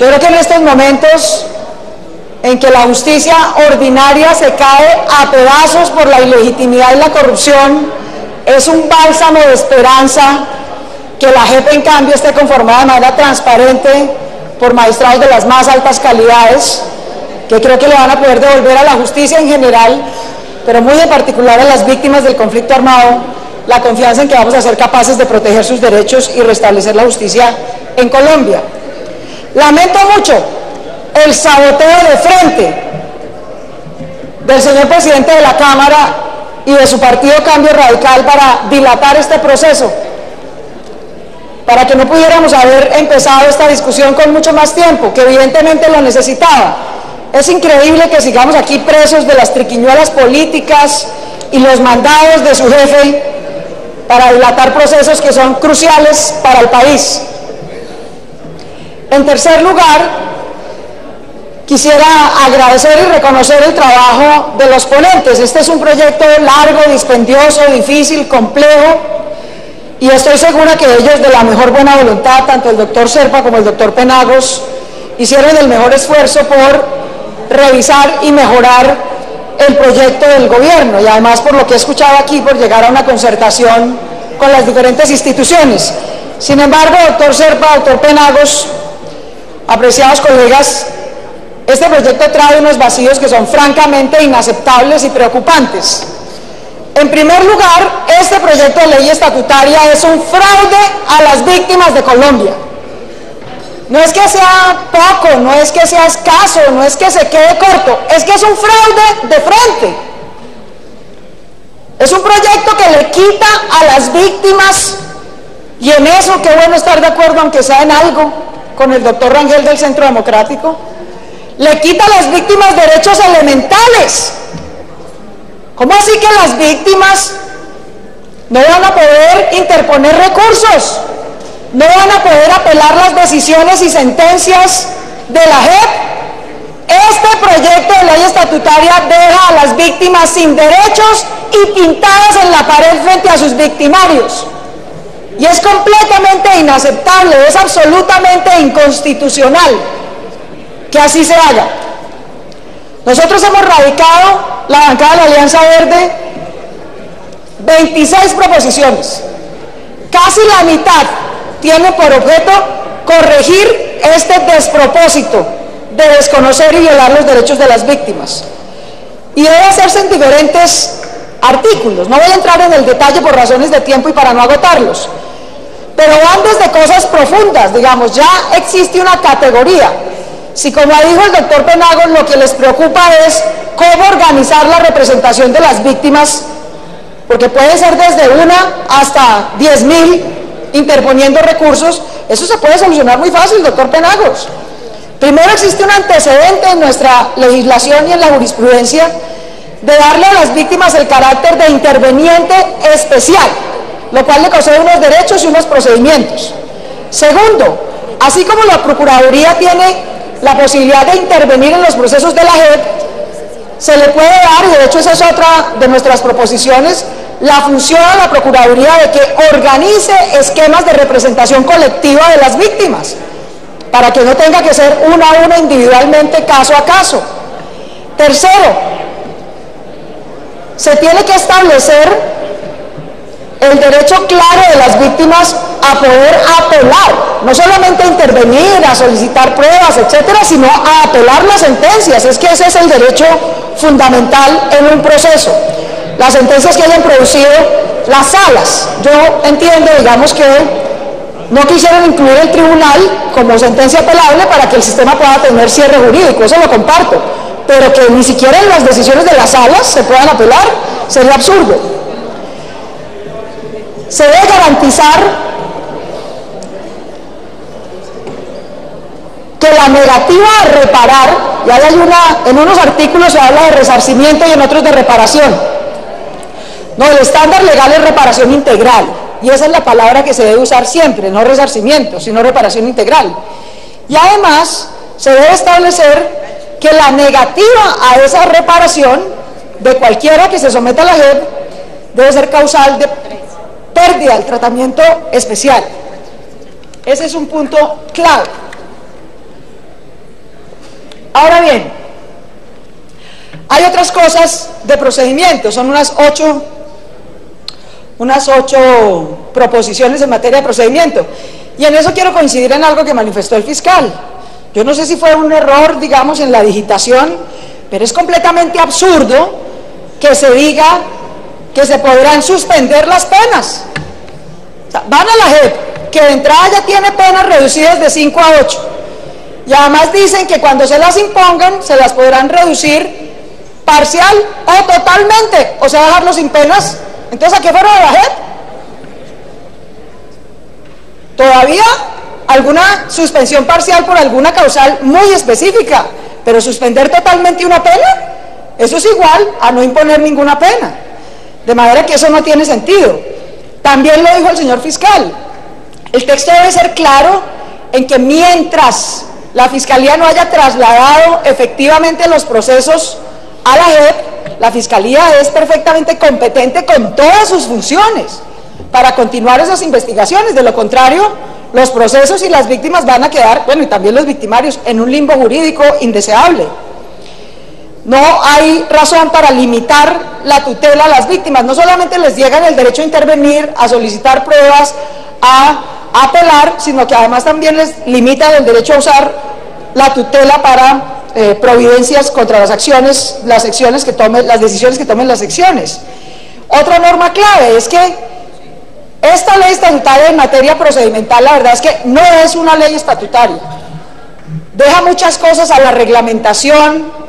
Yo creo que en estos momentos en que la justicia ordinaria se cae a pedazos por la ilegitimidad y la corrupción, es un bálsamo de esperanza que la JEP en cambio esté conformada de manera transparente por magistrados de las más altas calidades, que creo que le van a poder devolver a la justicia en general, pero muy en particular a las víctimas del conflicto armado, la confianza en que vamos a ser capaces de proteger sus derechos y restablecer la justicia en Colombia. Lamento mucho el saboteo de frente del señor presidente de la Cámara y de su partido Cambio Radical para dilatar este proceso, para que no pudiéramos haber empezado esta discusión con mucho más tiempo, que evidentemente lo necesitaba. Es increíble que sigamos aquí presos de las triquiñuelas políticas y los mandados de su jefe para dilatar procesos que son cruciales para el país. En tercer lugar, quisiera agradecer y reconocer el trabajo de los ponentes. Este es un proyecto largo, dispendioso, difícil, complejo, y estoy segura que ellos, de la mejor buena voluntad, tanto el doctor Serpa como el doctor Penagos, hicieron el mejor esfuerzo por revisar y mejorar el proyecto del gobierno, y además, por lo que he escuchado aquí, por llegar a una concertación con las diferentes instituciones. Sin embargo, doctor Serpa, doctor Penagos, apreciados colegas, este proyecto trae unos vacíos que son francamente inaceptables y preocupantes. En primer lugar, este proyecto de ley estatutaria es un fraude a las víctimas de Colombia. No es que sea poco, no es que sea escaso, no es que se quede corto, es que es un fraude de frente. Es un proyecto que le quita a las víctimas, y en eso qué bueno estar de acuerdo, aunque sea en algo, con el doctor Rangel del Centro Democrático. Le quita a las víctimas derechos elementales. ¿Cómo así que las víctimas no van a poder interponer recursos? ¿No van a poder apelar las decisiones y sentencias de la JEP? Este proyecto de ley estatutaria deja a las víctimas sin derechos y pintadas en la pared frente a sus victimarios. Y es completamente inaceptable, es absolutamente inconstitucional que así se haga. Nosotros hemos radicado, la bancada de la Alianza Verde, 26 proposiciones. Casi la mitad tiene por objeto corregir este despropósito de desconocer y violar los derechos de las víctimas. Y debe hacerse en diferentes artículos. No voy a entrar en el detalle por razones de tiempo y para no agotarlos. Pero van desde cosas profundas, digamos, ya existe una categoría. Si, como dijo el doctor Penagos, lo que les preocupa es cómo organizar la representación de las víctimas, porque puede ser desde 1 hasta 10.000 interponiendo recursos, eso se puede solucionar muy fácil, doctor Penagos. Primero, existe un antecedente en nuestra legislación y en la jurisprudencia de darle a las víctimas el carácter de interveniente especial, lo cual le concede unos derechos y unos procedimientos. Segundo, así como la Procuraduría tiene la posibilidad de intervenir en los procesos de la JEP, se le puede dar, y de hecho esa es otra de nuestras proposiciones, la función a la Procuraduría de que organice esquemas de representación colectiva de las víctimas, para que no tenga que ser una a una individualmente, caso a caso. Tercero, se tiene que establecer el derecho claro de las víctimas a poder apelar, no solamente a intervenir, a solicitar pruebas, etcétera, sino a apelar las sentencias. Es que ese es el derecho fundamental en un proceso. Las sentencias que hayan producido las salas. Yo entiendo, digamos, que no quisieron incluir el tribunal como sentencia apelable para que el sistema pueda tener cierre jurídico, eso lo comparto, pero que ni siquiera en las decisiones de las salas se puedan apelar, sería absurdo. Se debe garantizar que la negativa a reparar, ya hay en unos artículos se habla de resarcimiento y en otros de reparación. No, el estándar legal es reparación integral, y esa es la palabra que se debe usar siempre, no resarcimiento, sino reparación integral. Y además se debe establecer que la negativa a esa reparación de cualquiera que se someta a la JEP debe ser causal de pérdida del tratamiento especial. Ese es un punto clave. Ahora bien, hay otras cosas de procedimiento, son unas ocho proposiciones en materia de procedimiento, y en eso quiero coincidir en algo que manifestó el fiscal. Yo no sé si fue un error, digamos, en la digitación, pero es completamente absurdo que se diga que se podrán suspender las penas. O sea, van a la JEP, que de entrada ya tiene penas reducidas de 5 a 8, y además dicen que cuando se las impongan, se las podrán reducir parcial o totalmente, o sea, dejarlo sin penas. Entonces, ¿a qué fueron a la JEP? Todavía alguna suspensión parcial por alguna causal muy específica, pero suspender totalmente una pena, eso es igual a no imponer ninguna pena, de manera que eso no tiene sentido. También lo dijo el señor fiscal, el texto debe ser claro en que mientras la Fiscalía no haya trasladado efectivamente los procesos a la JEP, la Fiscalía es perfectamente competente con todas sus funciones para continuar esas investigaciones. De lo contrario, los procesos y las víctimas van a quedar, bueno, y también los victimarios, en un limbo jurídico indeseable. No hay razón para limitar la tutela a las víctimas. No solamente les niegan el derecho a intervenir, a solicitar pruebas, a apelar, sino que además también les limitan el derecho a usar la tutela para providencias contra las decisiones que tomen las secciones. Otra norma clave es que esta ley estatutaria en materia procedimental, la verdad es que no es una ley estatutaria. Deja muchas cosas a la reglamentación,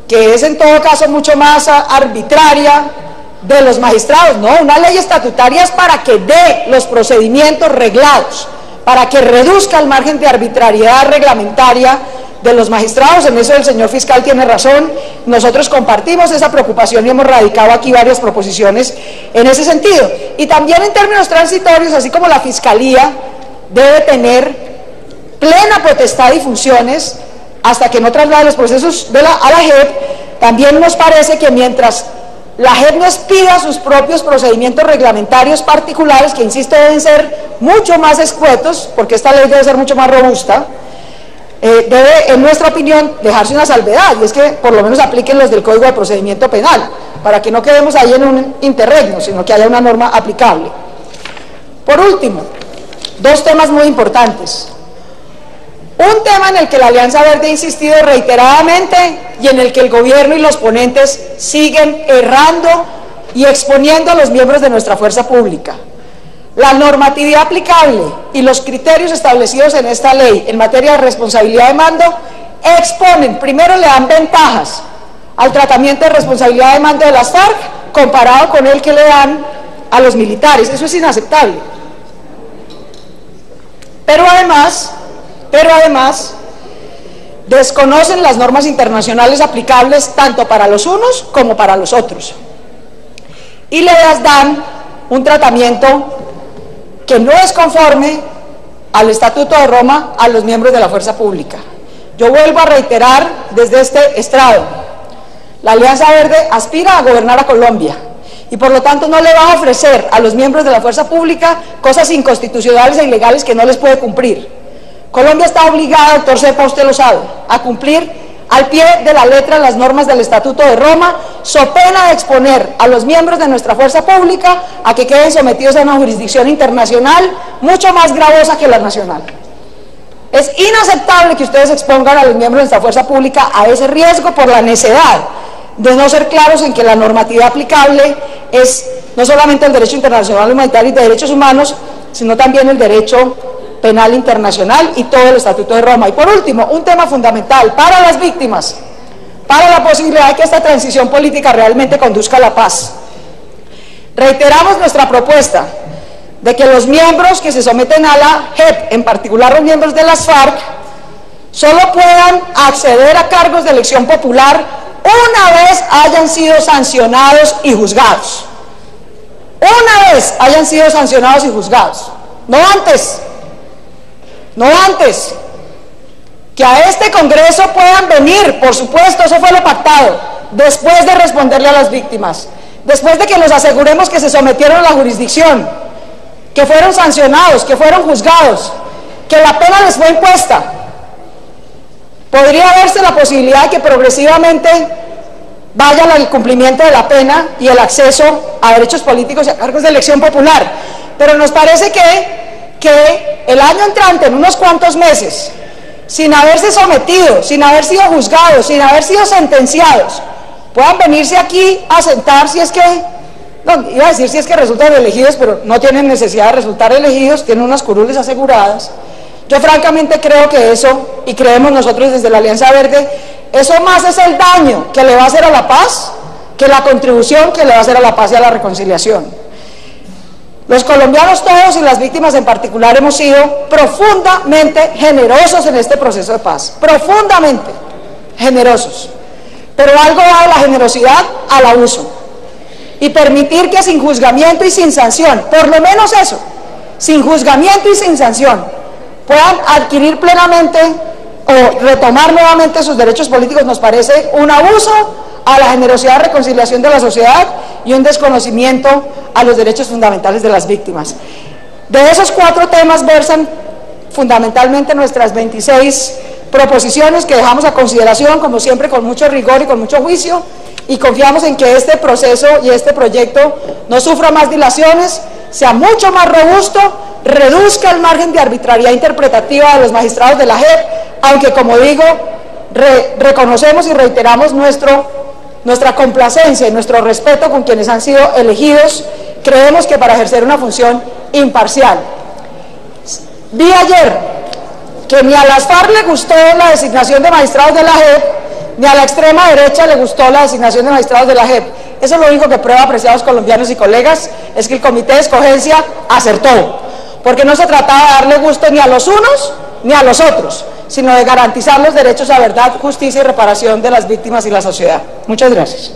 que es en todo caso mucho más arbitraria, de los magistrados. No, una ley estatutaria es para que dé los procedimientos reglados, para que reduzca el margen de arbitrariedad reglamentaria de los magistrados. En eso el señor fiscal tiene razón, nosotros compartimos esa preocupación y hemos radicado aquí varias proposiciones en ese sentido. Y también en términos transitorios, así como la Fiscalía debe tener plena potestad y funciones hasta que no traslade los procesos a la JEP, también nos parece que mientras la JEP no expida sus propios procedimientos reglamentarios particulares, que insisto deben ser mucho más escuetos, porque esta ley debe ser mucho más robusta, debe, en nuestra opinión, dejarse una salvedad, y es que por lo menos apliquen los del Código de Procedimiento Penal, para que no quedemos ahí en un interregno, sino que haya una norma aplicable. Por último, dos temas muy importantes. Un tema en el que la Alianza Verde ha insistido reiteradamente y en el que el gobierno y los ponentes siguen errando y exponiendo a los miembros de nuestra fuerza pública. La normatividad aplicable y los criterios establecidos en esta ley en materia de responsabilidad de mando exponen, primero le dan ventajas al tratamiento de responsabilidad de mando de las FARC comparado con el que le dan a los militares. Eso es inaceptable. Pero además desconocen las normas internacionales aplicables tanto para los unos como para los otros, y les dan un tratamiento que no es conforme al Estatuto de Roma a los miembros de la fuerza pública. Yo vuelvo a reiterar desde este estrado, la Alianza Verde aspira a gobernar a Colombia, y por lo tanto no le va a ofrecer a los miembros de la fuerza pública cosas inconstitucionales e ilegales que no les puede cumplir. Colombia está obligada, doctor Cepa, usted lo sabe, a cumplir al pie de la letra las normas del Estatuto de Roma, so pena de exponer a los miembros de nuestra fuerza pública a que queden sometidos a una jurisdicción internacional mucho más gravosa que la nacional. Es inaceptable que ustedes expongan a los miembros de nuestra fuerza pública a ese riesgo por la necedad de no ser claros en que la normatividad aplicable es no solamente el derecho internacional humanitario y de derechos humanos, sino también el derecho penal internacional y todo el Estatuto de Roma. Y por último, un tema fundamental para las víctimas, para la posibilidad de que esta transición política realmente conduzca a la paz. Reiteramos nuestra propuesta de que los miembros que se someten a la JEP, en particular los miembros de las FARC, solo puedan acceder a cargos de elección popular una vez hayan sido sancionados y juzgados. Una vez hayan sido sancionados y juzgados, no antes. No antes. Que a este Congreso puedan venir, por supuesto, eso fue lo pactado, después de responderle a las víctimas, después de que nos aseguremos que se sometieron a la jurisdicción, que fueron sancionados, que fueron juzgados, que la pena les fue impuesta. Podría verse la posibilidad de que progresivamente vaya al cumplimiento de la pena y el acceso a derechos políticos y a cargos de elección popular, pero nos parece que el año entrante, en unos cuantos meses, sin haberse sometido, sin haber sido juzgados, sin haber sido sentenciados, puedan venirse aquí a sentar si es que, no, iba a decir si es que resultan elegidos, pero no tienen necesidad de resultar elegidos, tienen unas curules aseguradas. Yo francamente creo que eso, y creemos nosotros desde la Alianza Verde, eso más es el daño que le va a hacer a la paz que la contribución que le va a hacer a la paz y a la reconciliación. Los colombianos todos y las víctimas en particular hemos sido profundamente generosos en este proceso de paz, profundamente generosos, pero algo va de la generosidad al abuso, y permitir que sin juzgamiento y sin sanción, por lo menos eso, sin juzgamiento y sin sanción, puedan adquirir plenamente o retomar nuevamente sus derechos políticos, nos parece un abuso a la generosidad y reconciliación de la sociedad y un desconocimiento a los derechos fundamentales de las víctimas. De esos 4 temas versan fundamentalmente nuestras 26 proposiciones que dejamos a consideración, como siempre, con mucho rigor y con mucho juicio, y confiamos en que este proceso y este proyecto no sufra más dilaciones, sea mucho más robusto, reduzca el margen de arbitrariedad interpretativa de los magistrados de la JEP, aunque, como digo, reconocemos y reiteramos nuestra complacencia y nuestro respeto con quienes han sido elegidos, creemos que para ejercer una función imparcial. Vi ayer que ni a las FARC le gustó la designación de magistrados de la JEP, ni a la extrema derecha le gustó la designación de magistrados de la JEP. Eso es lo único que prueba, apreciados colombianos y colegas, es que el comité de escogencia acertó, porque no se trataba de darle gusto ni a los unos ni a los otros, sino de garantizar los derechos a verdad, justicia y reparación de las víctimas y la sociedad. Muchas gracias.